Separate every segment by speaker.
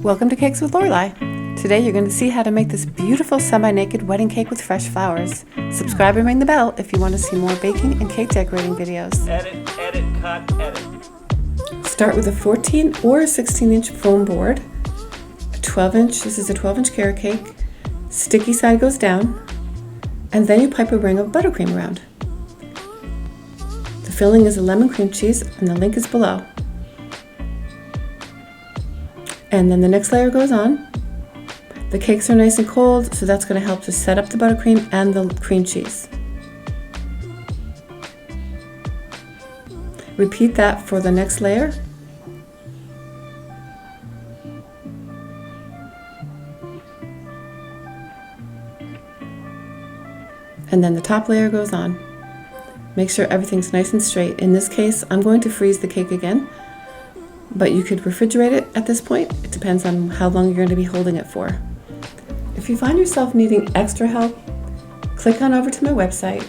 Speaker 1: Welcome to Cakes with Lorelei. Today you're going to see how to make this beautiful semi-naked wedding cake with fresh flowers. Subscribe and ring the bell if you want to see more baking and cake decorating videos.
Speaker 2: Edit, cut, edit.
Speaker 1: Start with a 14 or a 16-inch foam board, a 12-inch, this is a 12-inch carrot cake, sticky side goes down, and then you pipe a ring of buttercream around. The filling is a lemon cream cheese and the link is below. And then the next layer goes on. The cakes are nice and cold, so that's going to help to set up the buttercream and the cream cheese. Repeat that for the next layer. And then the top layer goes on. Make sure everything's nice and straight. In this case, I'm going to freeze the cake again, but you could refrigerate it at this point. It depends on how long you're going to be holding it for. If you find yourself needing extra help, click on over to my website,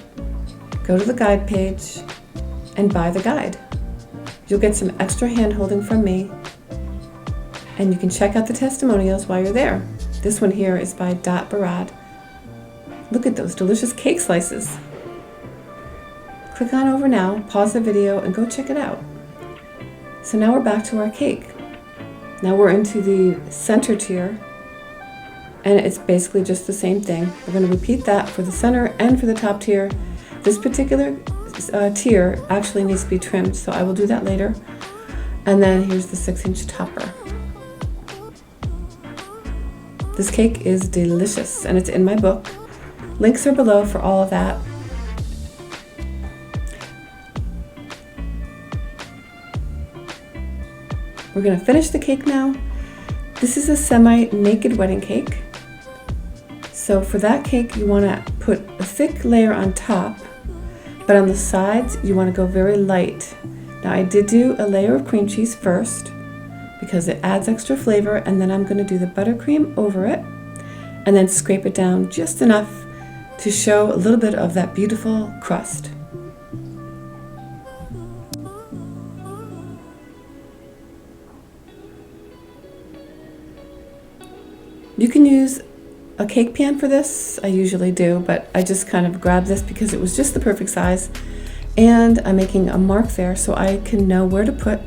Speaker 1: go to the guide page, and buy the guide. You'll get some extra hand-holding from me, and you can check out the testimonials while you're there. This one here is by Dot Barad. Look at those delicious cake slices. Click on over now, pause the video, and go check it out. So now we're back to our cake. Now we're into the center tier, and it's basically just the same thing. We're going to repeat that for the center and for the top tier. This particular tier actually needs to be trimmed, so I will do that later. And then here's the 6-inch topper. This cake is delicious, and it's in my book. Links are below for all of that. We're going to finish the cake now. This is a semi-naked wedding cake. So for that cake, you want to put a thick layer on top, but on the sides, you want to go very light. Now I did do a layer of cream cheese first because it adds extra flavor, and then I'm going to do the buttercream over it and then scrape it down just enough to show a little bit of that beautiful crust. You can use a cake pan for this. I usually do, but I just kind of grabbed this because it was just the perfect size. And I'm making a mark there so I can know where to put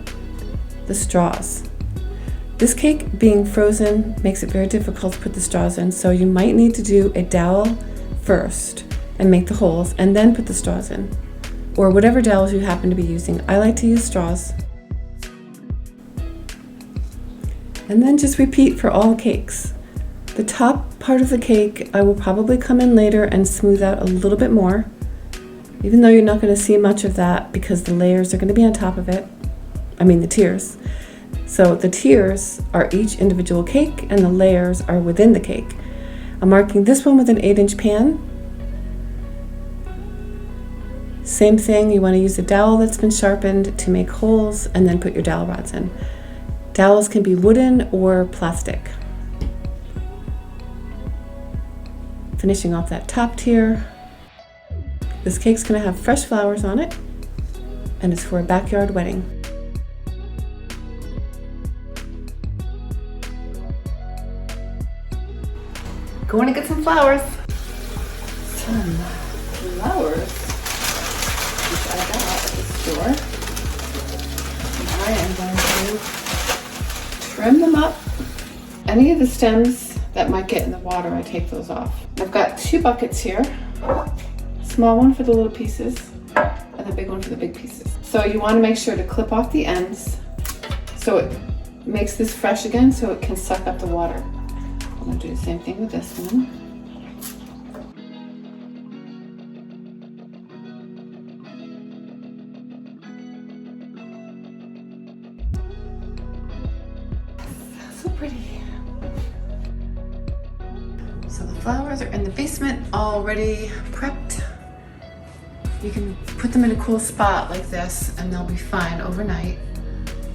Speaker 1: the straws. This cake being frozen makes it very difficult to put the straws in, so you might need to do a dowel first and make the holes and then put the straws in, or whatever dowels you happen to be using. I like to use straws. And then just repeat for all cakes. The top part of the cake, I will probably come in later and smooth out a little bit more, even though you're not going to see much of that because the layers are going to be on top of it. I mean the tiers. So the tiers are each individual cake and the layers are within the cake. I'm marking this one with an 8-inch pan. Same thing, you want to use a dowel that's been sharpened to make holes and then put your dowel rods in. Dowels can be wooden or plastic. Finishing off that top tier. This cake's going to have fresh flowers on it, and it's for a backyard wedding. Going to get some flowers. Some flowers, which I got at the store. And I am going to trim them up. Any of the stems that might get in the water, I take those off. I've got 2 buckets here. Small one for the little pieces and the big one for the big pieces. So you want to make sure to clip off the ends so it makes this fresh again so it can suck up the water. I'm going to do the same thing with this one. So pretty. So the flowers are in the basement, already prepped. You can put them in a cool spot like this and they'll be fine overnight.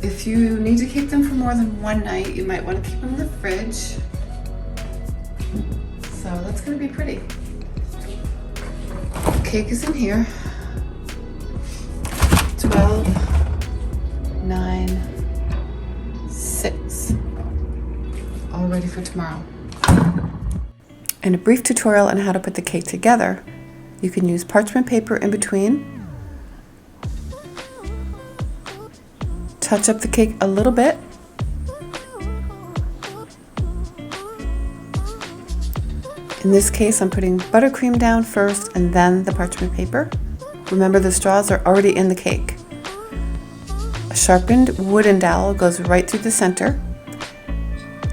Speaker 1: If you need to keep them for more than one night, you might want to keep them in the fridge. So that's going to be pretty. The cake is in here. 12, 9, 6. we're ready for tomorrow. In a brief tutorial on how to put the cake together, you can use parchment paper in between, touch up the cake a little bit, in this case I'm putting buttercream down first and then the parchment paper. Remember, the straws are already in the cake. A sharpened wooden dowel goes right through the center.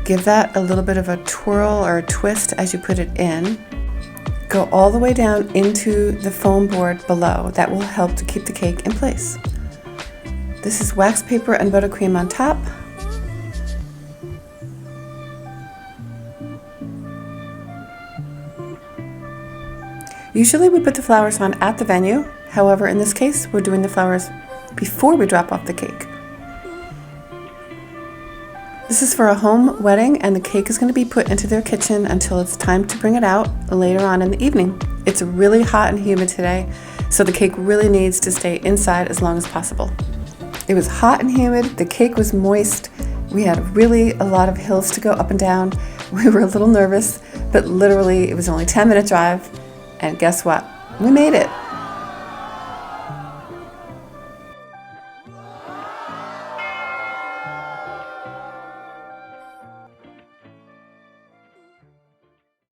Speaker 1: Give that a little bit of a twirl or a twist as you put it in. Go all the way down into the foam board below. That will help to keep the cake in place. This is wax paper and buttercream on top. Usually we put the flowers on at the venue. However, in this case, we're doing the flowers before we drop off the cake. This is for a home wedding, and the cake is going to be put into their kitchen until it's time to bring it out later on in the evening. It's really hot and humid today, so the cake really needs to stay inside as long as possible. It was hot and humid, the cake was moist, we had really a lot of hills to go up and down. We were a little nervous, but literally it was only a 10-minute drive, and guess what? We made it.